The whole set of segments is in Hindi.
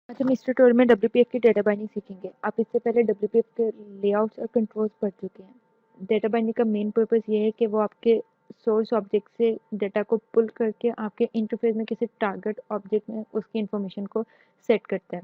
आज हम इस ट्यूटोरियल में डब्ल्यूपीएफ की डेटा बाइंडिंग सीखेंगे। आप इससे पहले डब्ल्यूपीएफ के लेआउट्स और कंट्रोल्स पढ़ चुके हैं। डेटा बाइंडिंग का मेन पर्पस ये है कि वो आपके सोर्स ऑब्जेक्ट से डेटा को पुल करके आपके इंटरफेस में किसी टारगेट ऑब्जेक्ट में उसकी इंफॉर्मेशन को सेट करता है।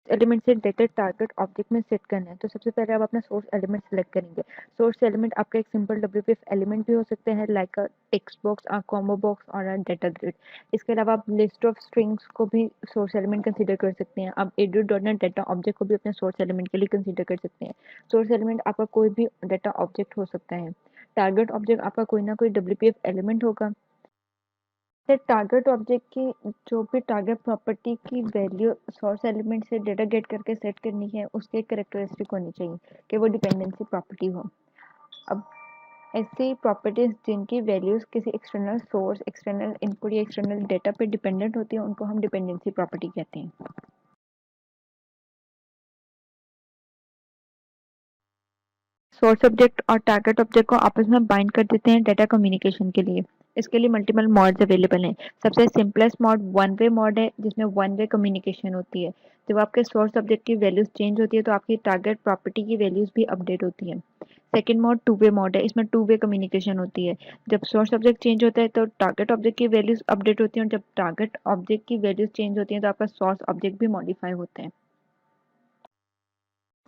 एलिमेंट से डेटा टारगेट ऑब्जेक्ट में सेट करना है, तो सबसे पहले आप अपना सोर्स एलिमेंट सेलेक्ट करेंगे। सोर्स एलिमेंट आपका एक सिंपल डब्ल्यूपीएफ एलिमेंट भी हो सकते हैं, like a text box, a combo box और अ डेटा ग्रिड। इसके अलावा आप लिस्ट ऑफ स्ट्रिंग्स को भी सोर्स एलिमेंट कंसीडर कर सकते हैं। आप एड्यू.नेट डेटा ऑब्जेक्ट को भी अपने सोर्स एलिमेंट के लिए कंसीडर कर सकते हैं। सोर्स एलिमेंट आपका कोई भी डेटा ऑब्जेक्ट हो सकता है। टारगेट ऑब्जेक्ट आपका कोई ना कोई डब्ल्यूपीएफ एलिमेंट होगा। टारगेट ऑब्जेक्ट की जो भी टारगेट प्रॉपर्टी की वैल्यू सोर्स एलिमेंट से डेटा गेट करके सेट करनी है, उसके एक कैरेक्टरिस्टिक होनी चाहिए कि वो डिपेंडेंसी प्रॉपर्टी हो। अब ऐसी प्रॉपर्टीज जिनकी वैल्यूज किसी एक्सटर्नल सोर्स, एक्सटर्नल इनपुट या एक्सटर्नल डेटा पे डिपेंडेंट होती है, उनको हम डिपेंडेंसी प्रॉपर्टी कहते हैं। सोर्स ऑब्जेक्ट और टारगेट ऑब्जेक्ट को आपस में बाइंड कर देते हैं डेटा कम्युनिकेशन के लिए। इसके लिए मल्टीपल मोड्स अवेलेबल हैं। सबसे सिंपलेस्ट मोड वन वे मोड है, जिसमें वन वे कम्युनिकेशन होती है। जब आपके सोर्स ऑब्जेक्ट की वैल्यूज चेंज होती है तो आपकी टारगेट प्रॉपर्टी की वैल्यूज भी अपडेट होती है। Second mode two way mode है, इसमें टू वे कम्युनिकेशन होती है। जब सोर्स ऑब्जेक्ट चेंज होता है तो टारगेट ऑब्जेक्ट की वैल्यूज अपडेट होती है, और जब टारगेट ऑब्जेक्ट की वैल्यूज चेंज होती है तो आपका सोर्स ऑब्जेक्ट भी मॉडिफाई होता है।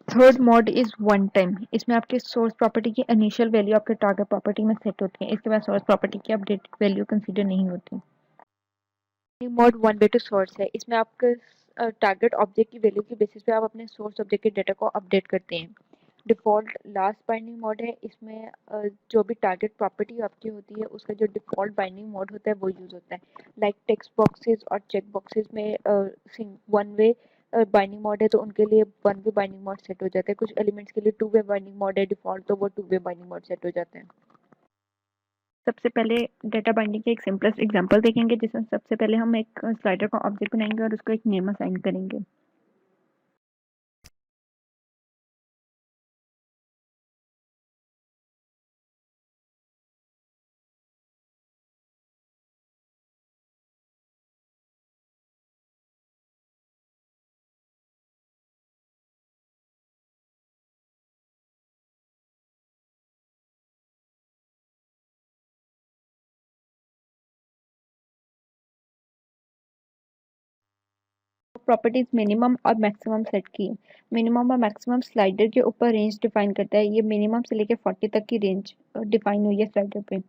Third mode is one time. इसमें आपके सोर्स प्रॉपर्टी की इनिशियल वैल्यू आपके टारगेट प्रॉपर्टी में सेट होती है। इसके बाद सोर्स प्रॉपर्टी की अपडेट वैल्यू कंसीडर नहीं होती। Mode one way to source है, इसमें आपके टारगेट ऑब्जेक्ट की वैल्यू की बेसिस पे आप अपने सोर्स ऑब्जेक्ट के डेटा को अपडेट करते हैं। डिफ़ॉल्ट लास्ट बाइंडिंग मोड है, इसमें जो भी टारगेट प्रॉपर्टी आपकी होती है उसका जो डिफ़ॉल्ट बाइंडिंग मोड होता है वो यूज़ होता है। लाइक टेक्स्ट बॉक्सेस और चेक बॉक्सेस में वन वे बाइंडिंग मोड है, तो उनके लिए one way binding mode set हो जाता है। कुछ एलिमेंट्स के लिए टू वे बाइंडिंग मोड है डिफ़ॉल्ट, तो वो two way binding mode set हो जाता है। सबसे पहले डेटा बाइंडिंग के एक सिंपलेस्ट एग्जांपल देखेंगे, जिसमें सबसे पहले हम एक स्लाइडर का ऑब्जेक्ट बनाएंगे और उसको एक नेम असाइन करेंगे। प्रॉपर्टीज मिनिमम और मैक्सिमम सेट की है। मिनिमम और मैक्सिमम स्लाइडर के ऊपर रेंज डिफाइन करता है। ये मिनिमम से लेकर 40 तक की रेंज डिफाइन हुई है स्लाइडर पे।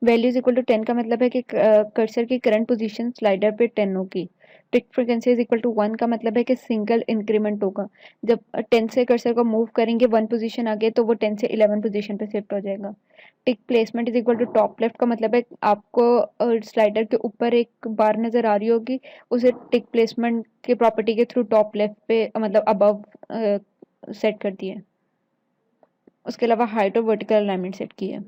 वैल्यू इज इक्वल टू 10 का मतलब है कि कर्सर की करंट पोजीशन स्लाइडर पे 10 होगी। टिक फ्रीक्वेंसी इज इक्वल टू 1 का मतलब है कि सिंगल इंक्रीमेंट होगा। जब 10 से कर्सर को मूव करेंगे 1 पोजीशन आगे, तो वो 10 से 11 पोजीशन पे शिफ्ट हो जाएगा। Tick placement is equal to top left का मतलब है आपको स्लाइडर के ऊपर एक बार नजर आ रही होगी, उसे टिक प्लेसमेंट के प्रॉपर्टी के थ्रू टॉप लेफ्ट पे मतलब अबव सेट कर दिया है। उसके अलावा हाइट और वर्टिकल अलाइनमेंट सेट की है।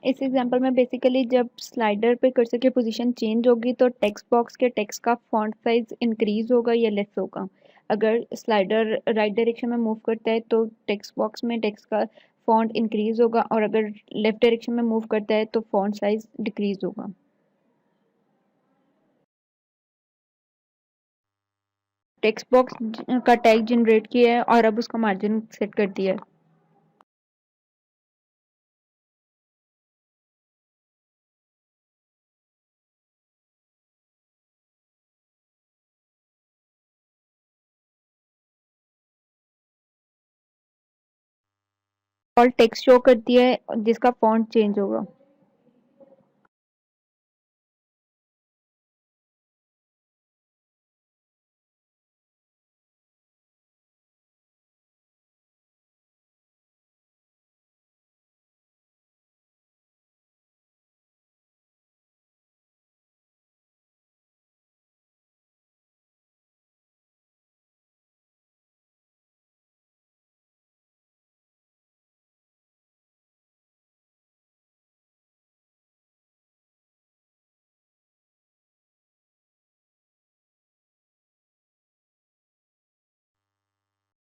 इस एग्जांपल में बेसिकली जब स्लाइडर पे कर्सर की पोजीशन चेंज होगी तो टेक्स्ट बॉक्स के टेक्स्ट का फॉन्ट साइज इंक्रीज होगा या लेस होगा। अगर स्लाइडर राइट डायरेक्शन में मूव करता है तो टेक्स्ट बॉक्स में टेक्स्ट का फॉन्ट इंक्रीज होगा, और अगर लेफ्ट डायरेक्शन में मूव करता है तो फॉन्ट साइज डिक्रीज होगा। टेक्स्ट बॉक्स का टैग जनरेट किया है और अब उसका मार्जिन सेट कर दिया है। और टेक्स्ट शो कर दिया है जिसका फॉन्ट चेंज होगा।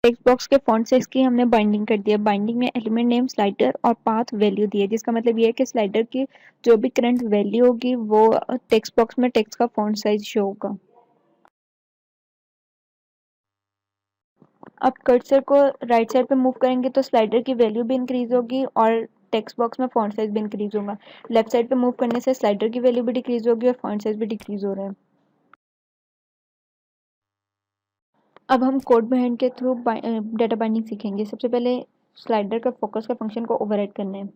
टेक्स्ट बॉक्स के फॉन्ट साइज की हमने बाइंडिंग कर दिया। बाइंडिंग में एलिमेंट नेम, स्लाइडर और पाथ वैल्यू दी है, जिसका मतलब ये है कि स्लाइडर की जो भी करंट वैल्यू होगी वो टेक्स्ट बॉक्स में टेक्स्ट का फॉन्ट साइज शो होगा। अब कर्सर को राइट साइड पे मूव करेंगे तो स्लाइडर की वैल्यू भी इंक्रीज होगी और टेक्स्ट बॉक्स में फॉन्ट साइज भी इंक्रीज होगा। लेफ्ट साइड पे मूव करने से स्लाइडर की वैल्यू भी डिक्रीज होगी और फॉन्ट साइज भी डिक्रीज हो रहा है। अब हम कोड बाइंड के थ्रू डेटा बाइंडिंग सीखेंगे। सबसे पहले स्लाइडर का फोकस का फंक्शन को ओवरराइड करना है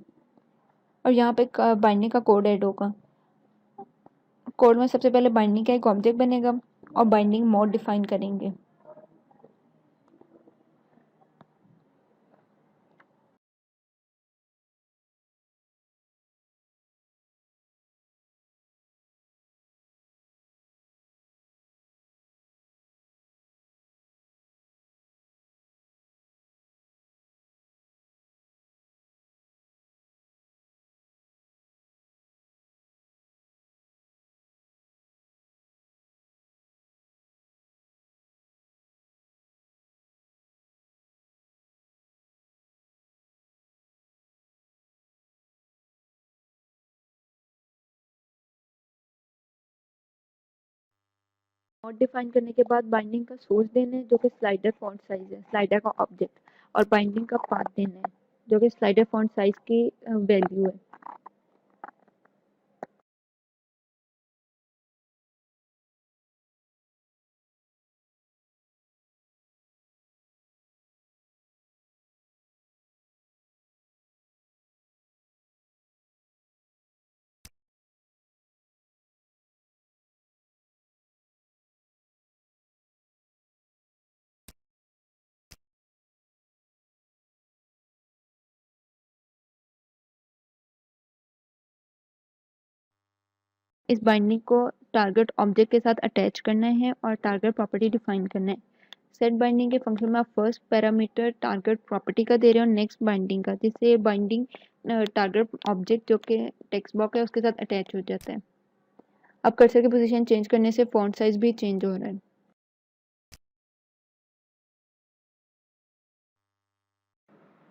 और यहाँ पे बाइंडिंग का कोड ऐड होगा। कोड में सबसे पहले बाइंडिंग का एक ऑब्जेक्ट बनेगा और बाइंडिंग मोड डिफाइन करेंगे। मोड डिफाइन करने के बाद बाइंडिंग का सोर्स देना है जो कि स्लाइडर फॉन्ट साइज है, स्लाइडर का ऑब्जेक्ट, और बाइंडिंग का पाथ देना है जो कि स्लाइडर फॉन्ट साइज की वैल्यू है। इस बाइंडिंग को टारगेट ऑब्जेक्ट के साथ अटैच करना है और टारगेट प्रॉपर्टी डिफाइन करना है। सेट बाइंडिंग के फंक्शन में आप फर्स्ट पैरामीटर टारगेट प्रॉपर्टी का दे रहे हो, नेक्स्ट बाइंडिंग का, जिससे बाइंडिंग टारगेट ऑब्जेक्ट जो कि टेक्स्ट बॉक्स है उसके साथ अटैच हो जाता है। अब कर्सर की पोजीशन चेंज करने से फॉन्ट साइज भी चेंज हो रहा है।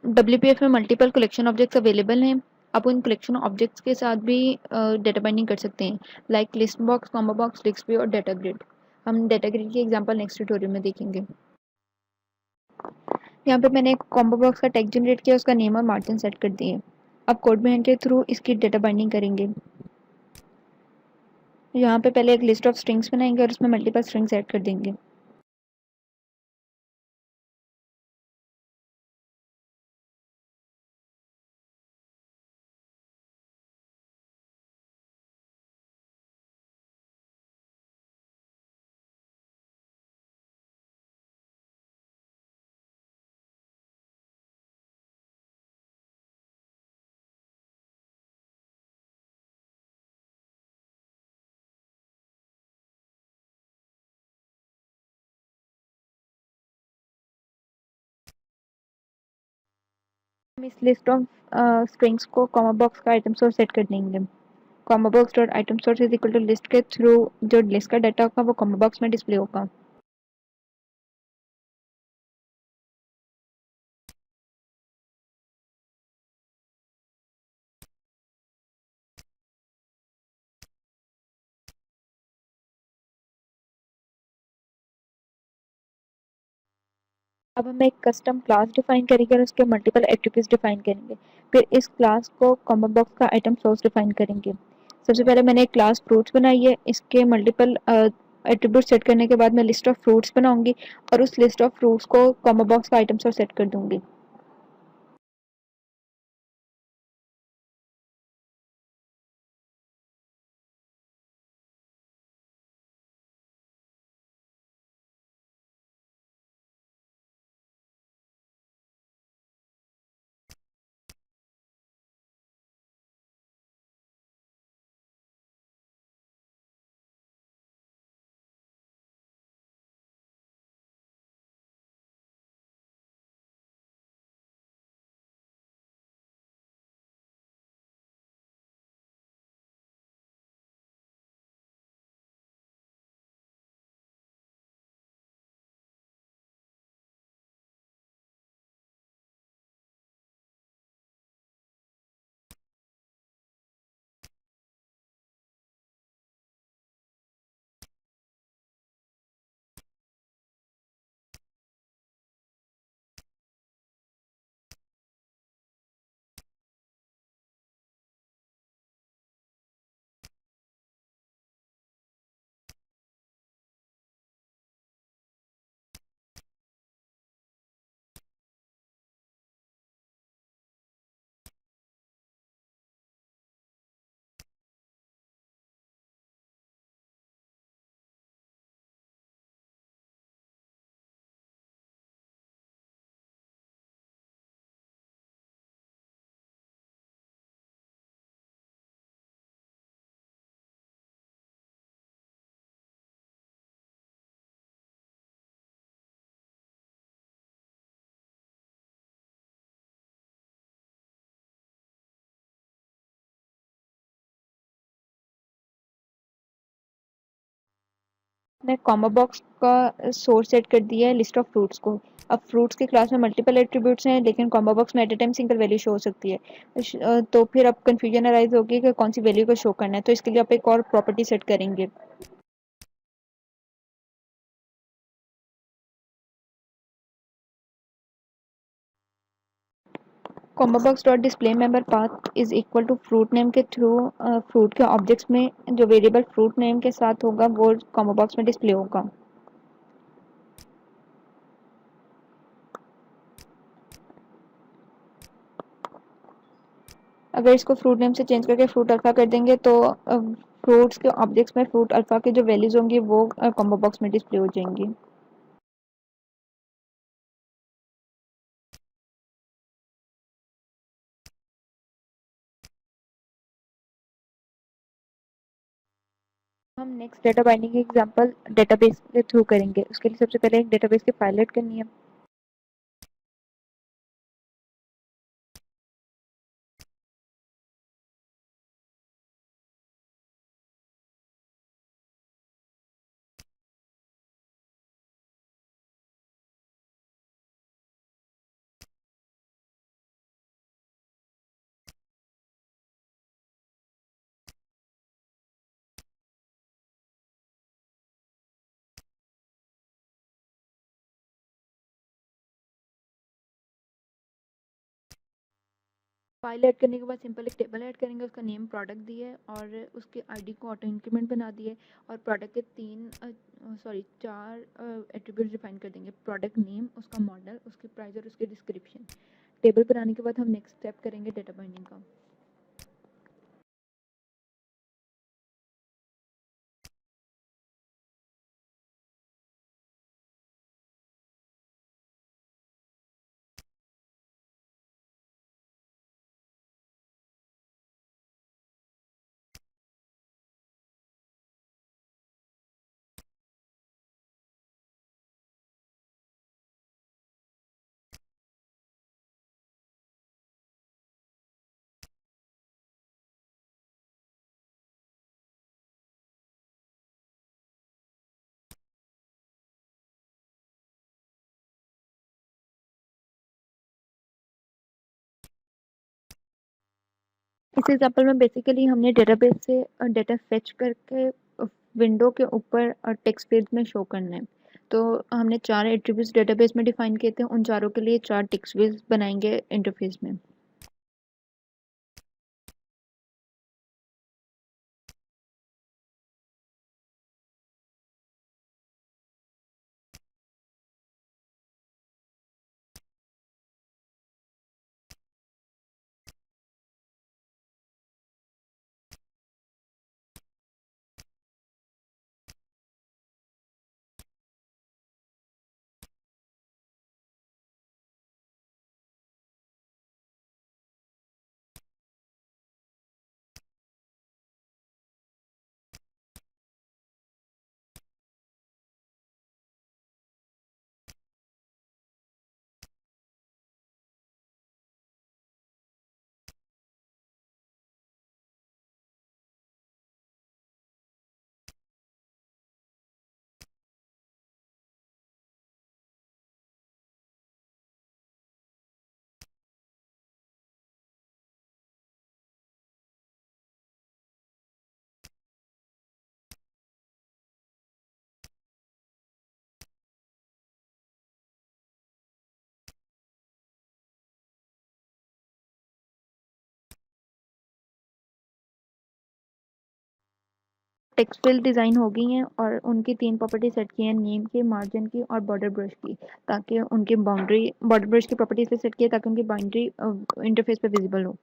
WPF में मल्टीपल कलेक्शन ऑब्जेक्ट्स अवेलेबल हैं। आप उन कलेक्शन ऑब्जेक्ट्स के साथ भी डेटा बाइंडिंग कर सकते हैं, like list box, combo box, list view और डेटा ग्रिड। हम डेटा ग्रिड की एग्जांपल नेक्स्ट ट्यूटोरियल में देखेंगे। यहाँ पे मैंने एक कॉम्बो बॉक्स का टेक्स्ट जनरेट किया, उसका नेम और मार्जिन सेट कर दिए। अब कोड बाइंड के थ्रू इसकी डेटा बाइंडिंग करेंगे। यहाँ पे पहले एक लिस्ट ऑफ स्ट्रिंग्स बनाएंगे और उसमें मल्टीपल स्ट्रिंग्स ऐड कर देंगे। हम इस लिस्ट ऑफ स्ट्रिंग्स को कॉमा बॉक्स का आइटम सोर्स सेट कर देंगे। Combo box dot item source is equal to list के थ्रू जो लिस्ट का डाटा होगा वो कॉमा बॉक्स में डिस्प्ले होगा। अब हम एक कस्टम क्लास डिफाइन करेंगे और उसके मल्टीपल एट्रीब्यूट्स डिफाइन करेंगे। फिर इस क्लास को कॉमा बॉक्स का आइटम सोर्स डिफाइन करेंगे। सबसे पहले मैंने एक क्लास फ्रूट्स बनाई है, इसके मल्टीपल एट्रीब्यूट सेट करने के बाद मैं लिस्ट ऑफ फ्रूट्स बनाऊंगी और उस लिस्ट ऑफ फ्रूट्स को कॉमा बॉक्स का आइटम सोर्स सेट कर दूंगी। ने कॉमा बॉक्स का सोर्स सेट कर दिया है लिस्ट ऑफ फ्रूट्स को। अब फ्रूट्स की क्लास में मल्टीपल एट्रीब्यूट्स हैं, लेकिन कॉमा बॉक्स में at a time single value show हो सकती है। तो फिर अब कंफ्यूजन अराइज होगी कि कौन सी वैल्यू को शो करना है, तो इसके लिए आप एक और प्रॉपर्टी सेट करेंगे। Combo box dot display member path is equal to fruit name के थ्रू फ्रूट के ऑब्जेक्ट्स में जो वेरिएबल फ्रूट नेम के साथ होगा वो कॉमा बॉक्स में डिस्प्ले होगा। अगर इसको फ्रूट नेम से चेंज करके फ्रूट अल्फा कर देंगे तो फ्रूट्स के ऑब्जेक्ट्स में फ्रूट अल्फा की जो वैल्यूज होंगी वो कॉम्बो बॉक्स में डिस्प्ले हो जाएंगी। हम next data binding example database के थ्रू करेंगे। उसके लिए सबसे पहले एक डेटाबेस की फाइल ऐड करनी है। फाइल ऐड करने के बाद सिंपल एक टेबल ऐड करेंगे, उसका नेम प्रोडक्ट दिया है और उसके आईडी को ऑटो इंक्रीमेंट बना दिए और प्रोडक्ट के चार एट्रीब्यूट डिफाइन कर देंगे। प्रोडक्ट नेम, उसका मॉडल, उसकी प्राइस और उसकी डिस्क्रिप्शन। टेबल बनाने के बाद हम नेक्स्ट स्टेप करेंगे डेटा बाइंडिंग का। इस एग्जांपल में बेसिकली हमने डेटाबेस से डेटा फेच करके विंडो के ऊपर टेक्स्ट फील्ड में शो करना है। तो हमने चार एट्रीब्यूट्स डेटाबेस में डिफाइन किए थे, उन चारों के लिए चार टेक्स्ट फील्ड्स बनाएंगे इंटरफेस में। टेक्स्ट फील्ड डिज़ाइन हो गई हैं और उनकी तीन प्रॉपर्टी सेट की हैं, नेम की, मार्जिन की और बॉर्डर ब्रश की, ताकि उनकी बाउंड्री बॉर्डर ब्रश की प्रॉपर्टी इसलिए सेट की है ताकि उनकी बाउंड्री इंटरफेस पे विजिबल हो।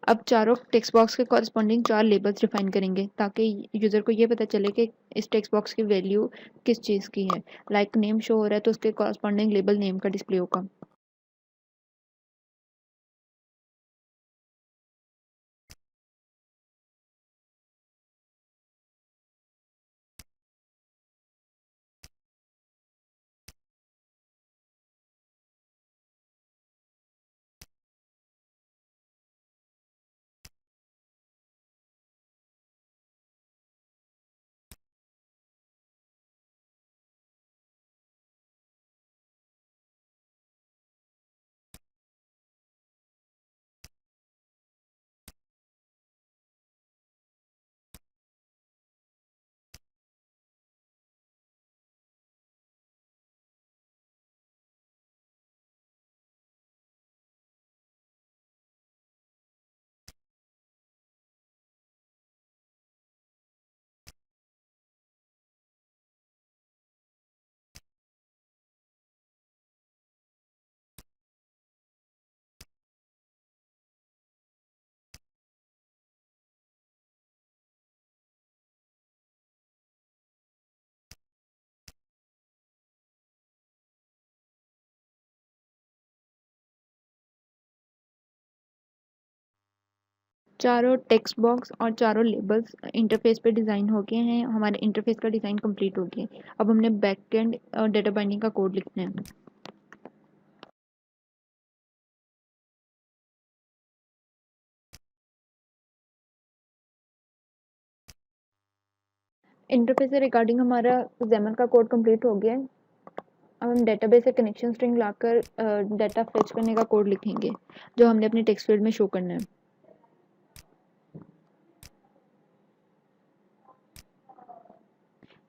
अब चारों टेक्स्ट बॉक्स के कॉरस्पॉन्डिंग चार लेबल्स डिफाइन करेंगे ताकि यूज़र को ये पता चले कि इस टेक्स्ट बॉक्स की वैल्यू किस चीज़ की है। लाइक नेम शो हो रहा है तो उसके कॉरस्पॉन्डिंग लेबल नेम का डिस्प्ले होगा। चारों टेक्स्ट बॉक्स और चारों लेबल्स इंटरफेस पे डिज़ाइन हो गए हैं। हमारे इंटरफेस का डिज़ाइन कंप्लीट हो गया है। अब हमने बैकएंड डेटा बाइंडिंग का कोड लिखना है। इंटरफेस से रिगार्डिंग हमारा XAML का कोड कंप्लीट हो गया है। अब हम डेटाबेस से कनेक्शन स्ट्रिंग लाकर डाटा फेच करने का कोड लिखेंगे, जो हमने अपने टेक्स्ट फील्ड में शो करना है।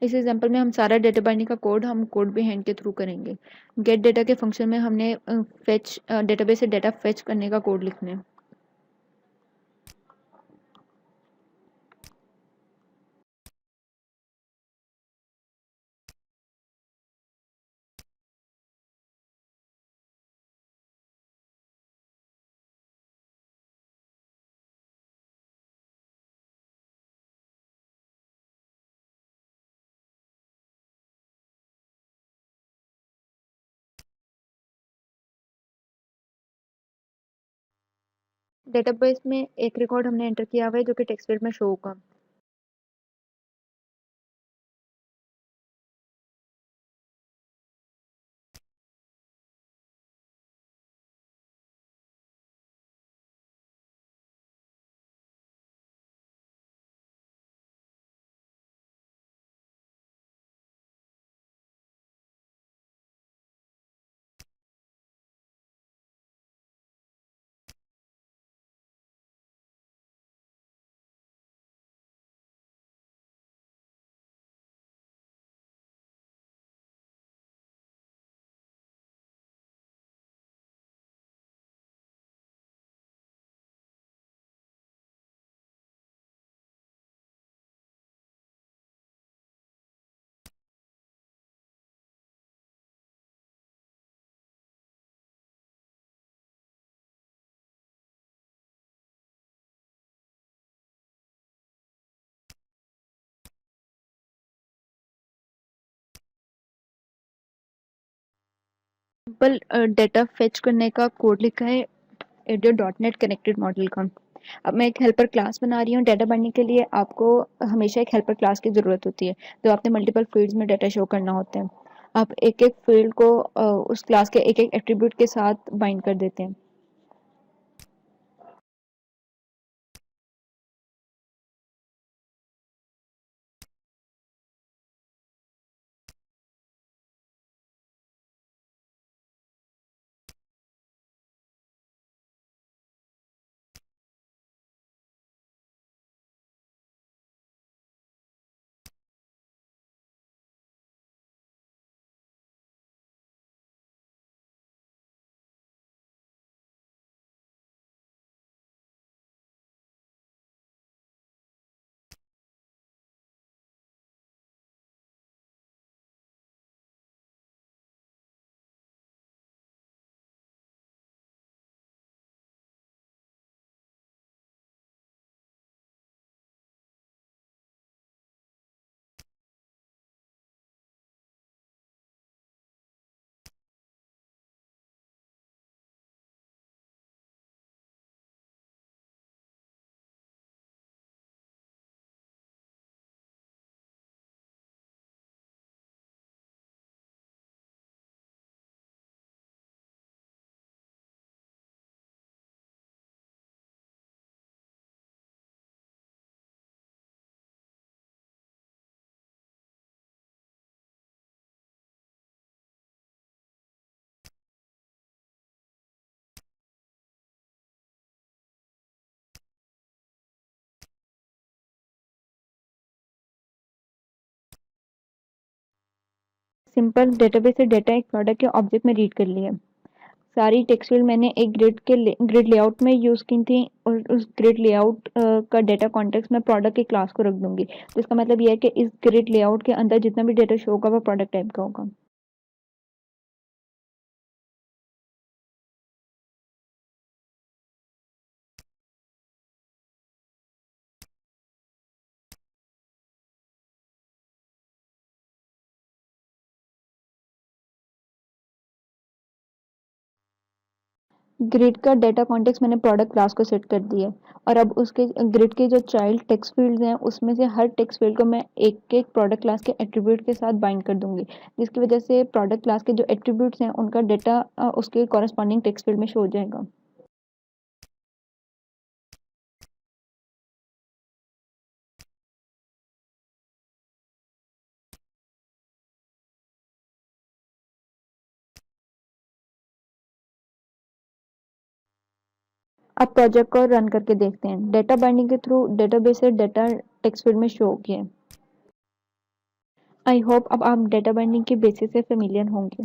इस एग्जांपल में हम सारा डेटा बाइंडिंग का कोड हम कोड भी हैंड के थ्रू करेंगे। गेट डेटा के फंक्शन में हमने फेच डेटाबेस से डेटा फेच करने का कोड लिखना है। डेटाबेस में एक रिकॉर्ड हमने एंटर किया हुआ है जो कि टेक्स्ट फील्ड में शो होगा। सिंपल डेटा फेच करने का कोड लिखा है audio dot net connected model का। अब मैं एक हेल्पर क्लास बना रही हूँ। डेटा बनने के लिए आपको हमेशा एक हेल्पर क्लास की ज़रूरत होती है, तो आपने मल्टीपल फील्ड्स में डेटा शो करना होता है। आप एक एक फील्ड को उस क्लास के एक एक एट्रीब्यूट के साथ बाइंड कर देते हैं। सिंपल डेटाबेस से डेटा एक प्रोडक्ट के ऑब्जेक्ट में रीड कर लिया। सारी टेक्स्ट फील्ड मैंने एक ग्रिड लेआउट में यूज़ की थी, और उस ग्रिड लेआउट का डेटा कॉन्टेक्स्ट में प्रोडक्ट की क्लास को रख दूंगी। तो इसका मतलब यह है कि इस ग्रिड लेआउट के अंदर जितना भी डेटा शो होगा वो प्रोडक्ट टाइप का होगा। ग्रिड का डेटा कॉन्टेक्स्ट मैंने प्रोडक्ट क्लास को सेट कर दिया है और अब उसके ग्रिड के जो चाइल्ड टेक्स्ट फील्ड्स हैं उसमें से हर टेक्स्ट फील्ड को मैं एक एक प्रोडक्ट क्लास के एट्रीब्यूट के साथ बाइंड कर दूंगी, जिसकी वजह से प्रोडक्ट क्लास के जो एट्रीब्यूट्स हैं उनका डेटा उसके कॉरेस्पॉन्डिंग टेक्स्ट फील्ड में शो हो जाएगा। अब प्रोजेक्ट को रन करके देखते हैं। डेटा बाइंडिंग के थ्रू डेटाबेस से डेटा टेक्स्ट फील्ड में शो हो गया है। आई होप अब आप डेटा बाइंडिंग के बेसिस से फेमिलियर होंगे।